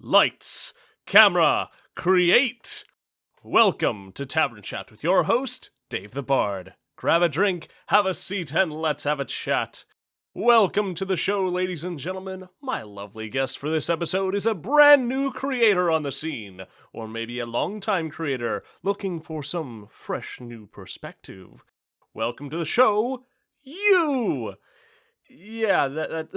Lights, camera, create! Welcome to Tavern Chat with your host, Dave the Bard. Grab a drink, have a seat, and let's have a chat. Welcome to the show, ladies and gentlemen. My lovely guest for this episode is a brand new creator on the scene, or maybe a long-time creator looking for some fresh new perspective. Welcome to the show, you! Yeah, that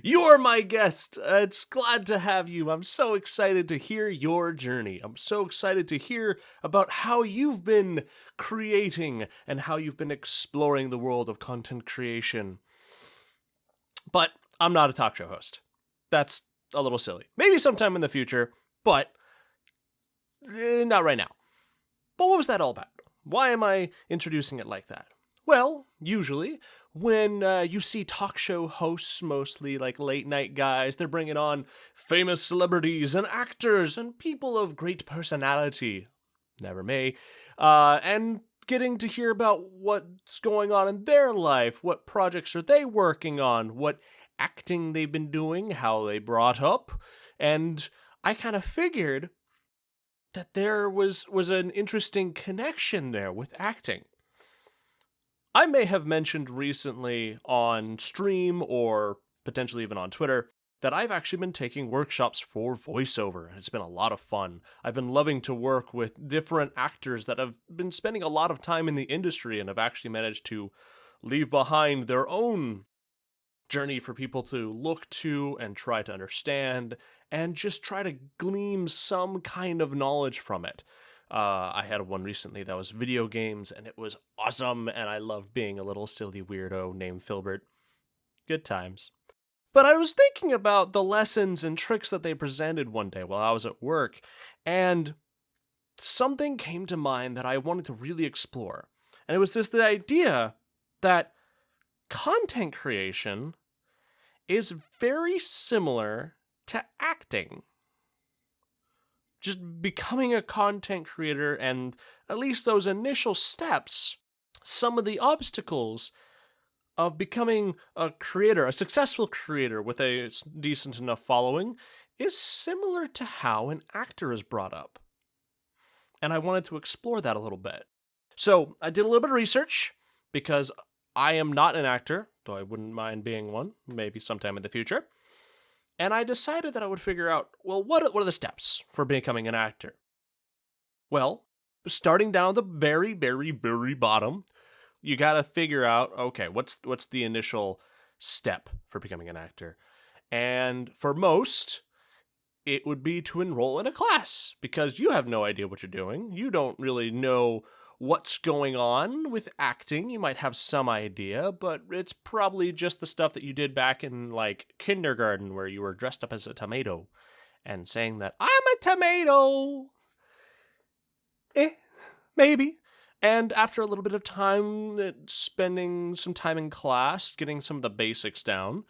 You're my guest. It's glad to have you. I'm so excited to hear your journey. I'm so excited to hear about how you've been creating and how you've been exploring the world of content creation. But I'm not a talk show host. That's a little silly. Maybe sometime in the future, but not right now. But what was that all about? Why am I introducing it like that? Well, usually, when you see talk show hosts, mostly like late night guys, they're bringing on famous celebrities and actors and people of great personality, never may, and getting to hear about what's going on in their life, what projects are they working on, what acting they've been doing, how they brought up, and I kind of figured that there was an interesting connection there with acting. I may have mentioned recently on stream or potentially even on Twitter that I've actually been taking workshops for voiceover. It's been a lot of fun. I've been loving to work with different actors that have been spending a lot of time in the industry and have actually managed to leave behind their own journey for people to look to and try to understand and just try to glean some kind of knowledge from it. I had one recently that was video games, and it was awesome, and I loved being a little silly weirdo named Filbert. Good times. But I was thinking about the lessons and tricks that they presented one day while I was at work, and something came to mind that I wanted to really explore. And it was just the idea that content creation is very similar to acting. Just becoming a content creator and at least those initial steps, some of the obstacles of becoming a creator, a successful creator with a decent enough following, is similar to how an actor is brought up. And I wanted to explore that a little bit. So I did a little bit of research because I am not an actor, though I wouldn't mind being one, maybe sometime in the future. And I decided that I would figure out, well, what are the steps for becoming an actor? Well, starting down the very, very, very bottom, you gotta figure out, okay, what's the initial step for becoming an actor? And for most, it would be to enroll in a class, because you have no idea what you're doing. You don't really know what's going on with acting. You might have some idea, but it's probably just the stuff that you did back in like kindergarten where you were dressed up as a tomato and saying that I'm a tomato. Maybe. And after a little bit of time spending some time in class, getting some of the basics down,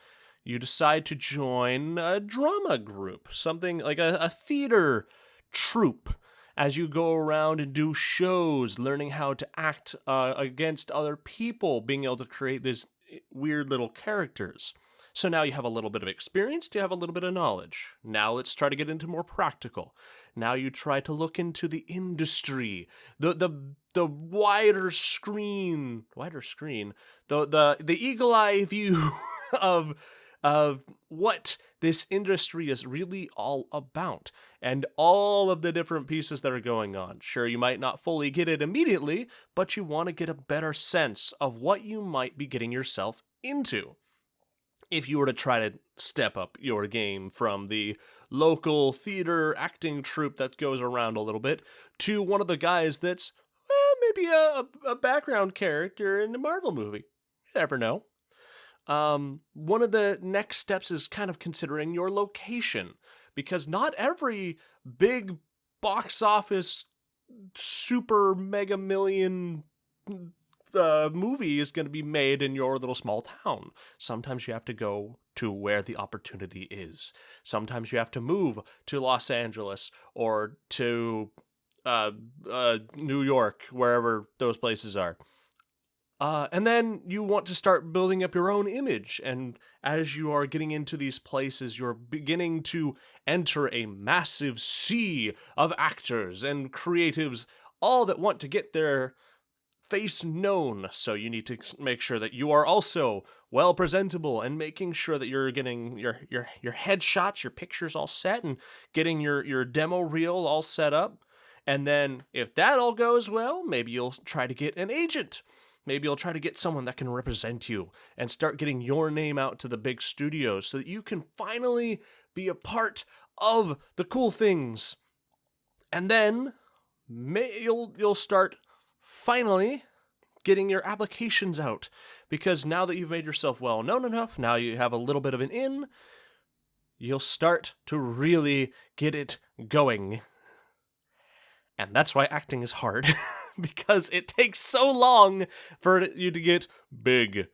you decide to join a drama group, something like a theater troupe, as you go around and do shows, learning how to act against other people, being able to create these weird little characters. So now you have a little bit of experience, you have a little bit of knowledge. Now let's try to get into more practical. Now you try to look into the industry, the wider screen, the eagle eye view of what this industry is really all about and all of the different pieces that are going on. Sure, you might not fully get it immediately, but you want to get a better sense of what you might be getting yourself into. If you were to try to step up your game from the local theater acting troupe that goes around a little bit to one of the guys that's maybe a background character in a Marvel movie. You never know. One of the next steps is kind of considering your location, because not every big box office super mega million movie is going to be made in your little small town. Sometimes you have to go to where the opportunity is. Sometimes you have to move to Los Angeles or to New York, wherever those places are. And then you want to start building up your own image. And as you are getting into these places, you're beginning to enter a massive sea of actors and creatives, all that want to get their face known. So you need to make sure that you are also well presentable and making sure that you're getting your headshots, your pictures all set, and getting your demo reel all set up. And then if that all goes well, maybe you'll try to get an agent. Maybe you'll try to get someone that can represent you and start getting your name out to the big studios so that you can finally be a part of the cool things. And then you'll start finally getting your applications out, because now that you've made yourself well known enough, now you have a little bit of an in, you'll start to really get it going. And that's why acting is hard, because it takes so long for you to get big.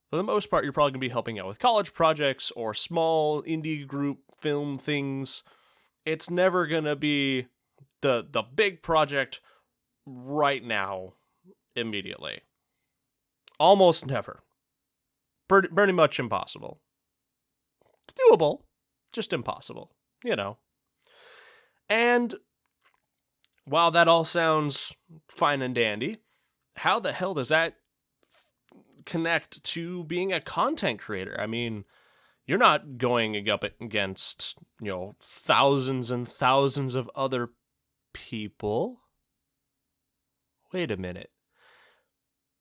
For the most part, you're probably going to be helping out with college projects or small indie group film things. It's never going to be the big project right now, immediately. Almost never. Pretty much impossible. Doable, just impossible, And while that all sounds fine and dandy, how the hell does that connect to being a content creator? I mean, you're not going up against, thousands and thousands of other people. Wait a minute.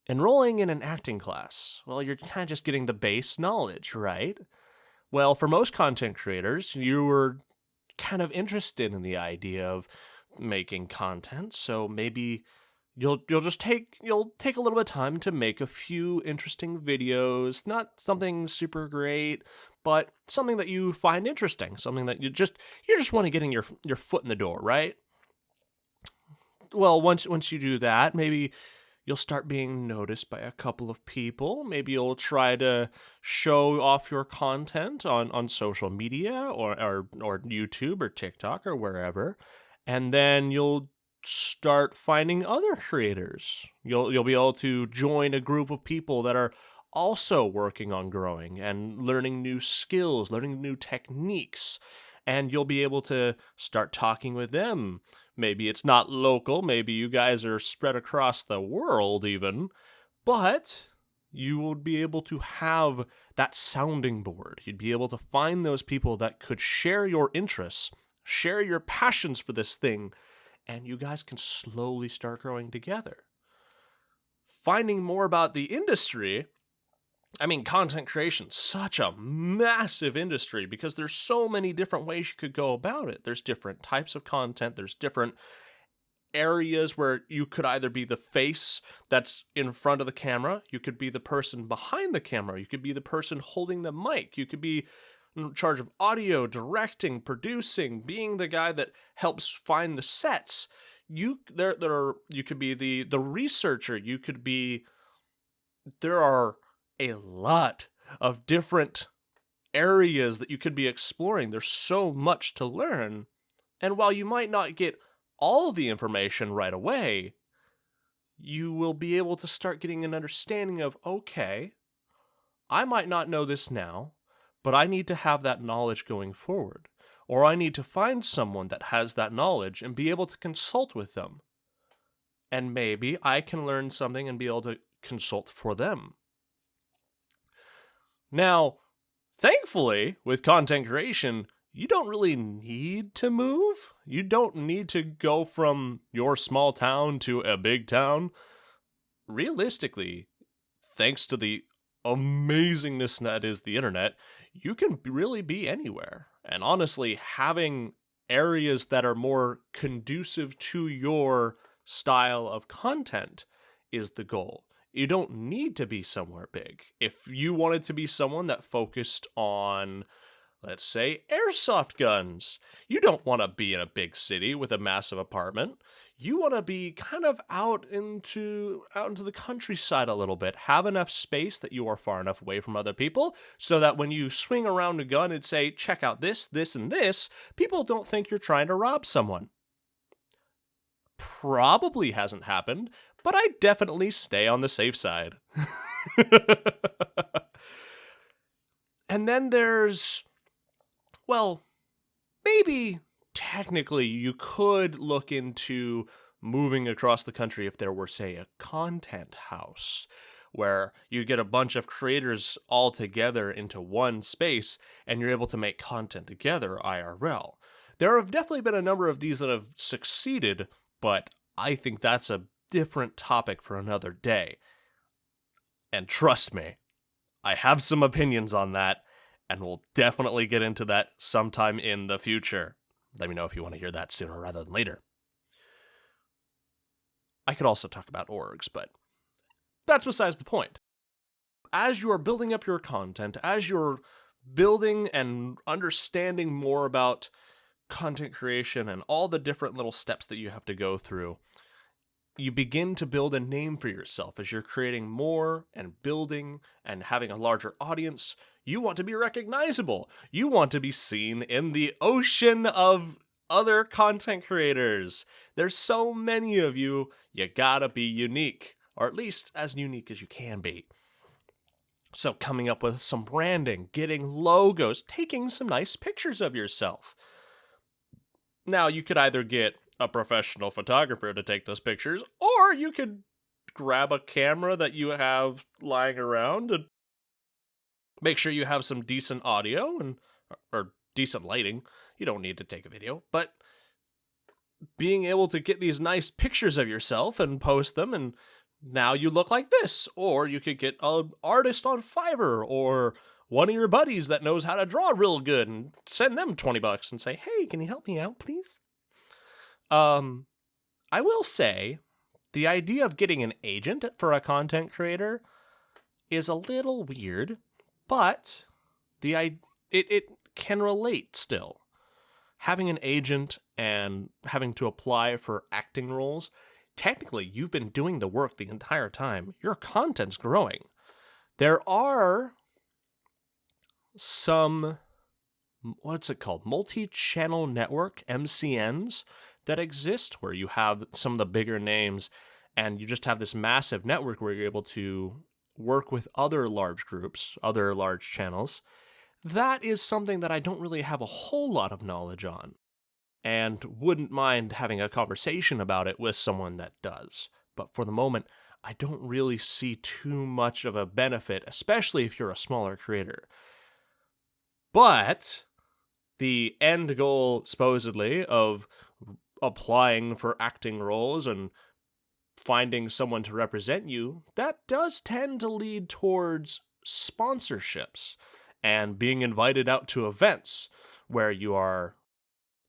Enrolling in an acting class, well, you're kind of just getting the base knowledge, right? Well, for most content creators, you were kind of interested in the idea of making content, so maybe you'll take a little bit of time to make a few interesting videos, not something super great, but something that you find interesting, something that you just want to get your foot in the door, right? Well, once you do that, maybe you'll start being noticed by a couple of people. Maybe you'll try to show off your content on social media or YouTube or TikTok or wherever. And then you'll start finding other creators. You'll be able to join a group of people that are also working on growing and learning new skills, learning new techniques. And you'll be able to start talking with them. Maybe it's not local, maybe you guys are spread across the world even, but you would be able to have that sounding board. You'd be able to find those people that could share your interests, share your passions for this thing, and you guys can slowly start growing together. Finding more about the industry, content creation, such a massive industry because there's so many different ways you could go about it. There's different types of content. There's different areas where you could either be the face that's in front of the camera. You could be the person behind the camera. You could be the person holding the mic. You could be in charge of audio, directing, producing, being the guy that helps find the sets. You could be the researcher. There are a lot of different areas that you could be exploring. There's so much to learn. And while you might not get all of the information right away, you will be able to start getting an understanding of, okay, I might not know this now, but I need to have that knowledge going forward. Or I need to find someone that has that knowledge and be able to consult with them. And maybe I can learn something and be able to consult for them. Now, thankfully, with content creation, you don't really need to move. You don't need to go from your small town to a big town. Realistically, thanks to the amazingness that is the internet, you can really be anywhere. And honestly, having areas that are more conducive to your style of content is the goal. You don't need to be somewhere big. If you wanted to be someone that focused on, let's say, airsoft guns, you don't want to be in a big city with a massive apartment. You want to be kind of out into the countryside a little bit. Have enough space that you are far enough away from other people so that when you swing around a gun and say, check out this, this, and this, people don't think you're trying to rob someone. Probably hasn't happened, but I definitely stay on the safe side. And then there's, well, maybe technically you could look into moving across the country if there were, say, a content house where you get a bunch of creators all together into one space and you're able to make content together IRL. There have definitely been a number of these that have succeeded, but I think that's a different topic for another day. And trust me, I have some opinions on that, and we'll definitely get into that sometime in the future. Let me know if you want to hear that sooner rather than later. I could also talk about orgs, but that's besides the point. As you are building up your content, as you're building and understanding more about content creation and all the different little steps that you have to go through, you begin to build a name for yourself as you're creating more and building and having a larger audience. You want to be recognizable. You want to be seen in the ocean of other content creators. There's so many of you, you gotta be unique, or at least as unique as you can be. So coming up with some branding, getting logos, taking some nice pictures of yourself. Now, you could either get a professional photographer to take those pictures, or you could grab a camera that you have lying around and make sure you have some decent audio and or decent lighting. You don't need to take a video, but being able to get these nice pictures of yourself and post them, and now you look like this. Or you could get an artist on Fiverr or one of your buddies that knows how to draw real good and send them $20 and say, hey, can you help me out, please? I will say the idea of getting an agent for a content creator is a little weird, but it can relate still. Having an agent and having to apply for acting roles, technically you've been doing the work the entire time. Your content's growing. There are some, what's it called? Multi-channel network, MCNs, that exist where you have some of the bigger names and you just have this massive network where you're able to work with other large groups, other large channels. That is something that I don't really have a whole lot of knowledge on and wouldn't mind having a conversation about it with someone that does. But for the moment, I don't really see too much of a benefit, especially if you're a smaller creator. But the end goal, supposedly, of applying for acting roles and finding someone to represent you, that does tend to lead towards sponsorships and being invited out to events where you are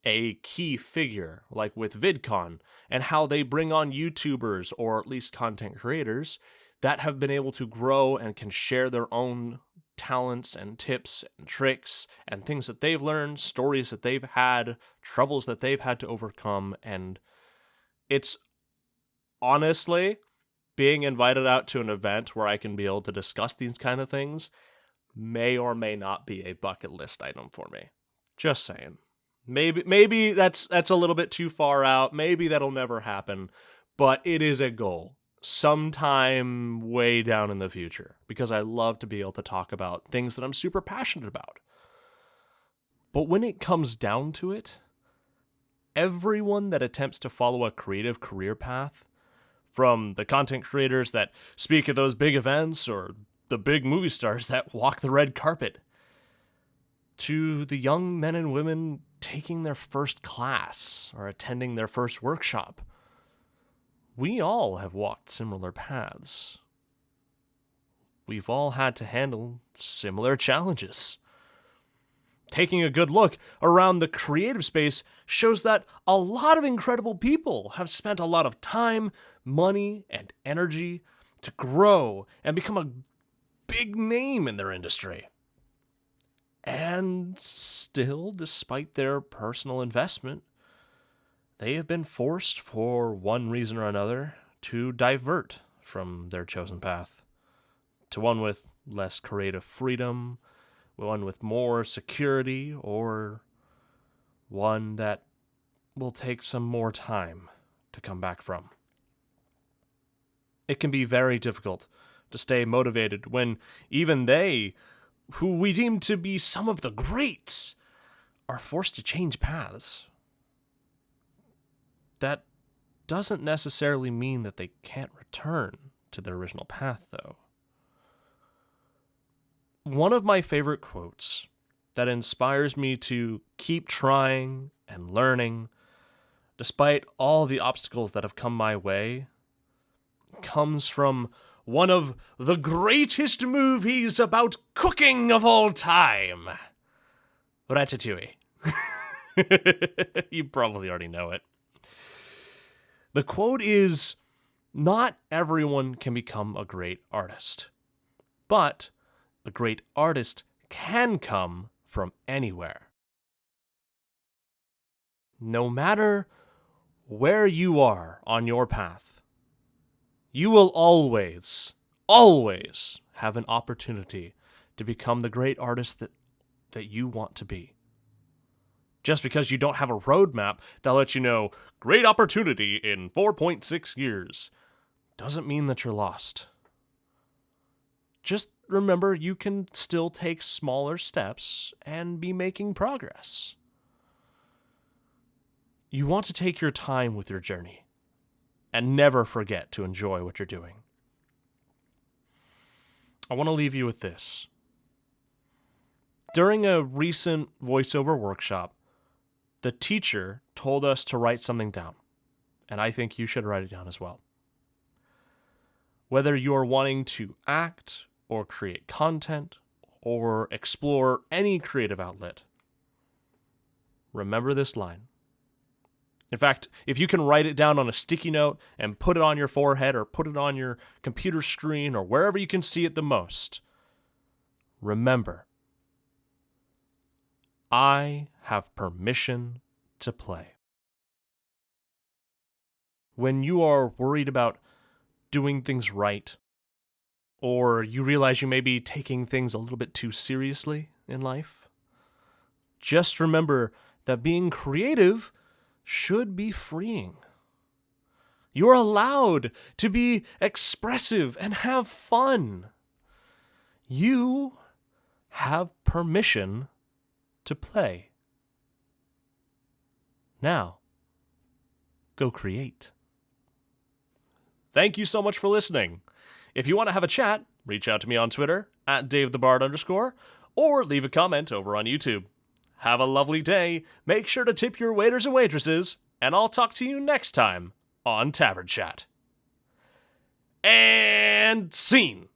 a key figure, like with VidCon, and how they bring on YouTubers or at least content creators that have been able to grow and can share their own talents and tips and tricks and things that they've learned, stories that they've had, troubles that they've had to overcome. And it's honestly being invited out to an event where I can be able to discuss these kind of things may or may not be a bucket list item for me. Just saying. Maybe that's a little bit too far out. Maybe that'll never happen, but it is a goal sometime way down in the future because I love to be able to talk about things that I'm super passionate about. But when it comes down to it, everyone that attempts to follow a creative career path, from the content creators that speak at those big events or the big movie stars that walk the red carpet, to the young men and women taking their first class or attending their first workshop, we all have walked similar paths. We've all had to handle similar challenges. Taking a good look around the creative space shows that a lot of incredible people have spent a lot of time, money, and energy to grow and become a big name in their industry. And still, despite their personal investment, they have been forced, for one reason or another, to divert from their chosen path to one with less creative freedom, one with more security, or one that will take some more time to come back from. It can be very difficult to stay motivated when even they, who we deem to be some of the greats, are forced to change paths. That doesn't necessarily mean that they can't return to their original path, though. One of my favorite quotes that inspires me to keep trying and learning, despite all the obstacles that have come my way, comes from one of the greatest movies about cooking of all time, Ratatouille. You probably already know it. The quote is, "Not everyone can become a great artist, but a great artist can come from anywhere." No matter where you are on your path, you will always have an opportunity to become the great artist that you want to be. Just because you don't have a roadmap that lets you know, great opportunity in 4.6 years, doesn't mean that you're lost. Just remember, you can still take smaller steps and be making progress. You want to take your time with your journey and never forget to enjoy what you're doing. I want to leave you with this. During a recent voiceover workshop, the teacher told us to write something down, and I think you should write it down as well. Whether you're wanting to act or create content or explore any creative outlet, remember this line. In fact, if you can write it down on a sticky note and put it on your forehead or put it on your computer screen or wherever you can see it the most, remember, I have permission to play. When you are worried about doing things right, or you realize you may be taking things a little bit too seriously in life, just remember that being creative should be freeing. You're allowed to be expressive and have fun. You have permission to play. Now, go create. Thank you so much for listening. If you want to have a chat, reach out to me on Twitter @DaveTheBard_, or leave a comment over on YouTube. Have a lovely day, make sure to tip your waiters and waitresses, and I'll talk to you next time on Tavern Chat. And scene!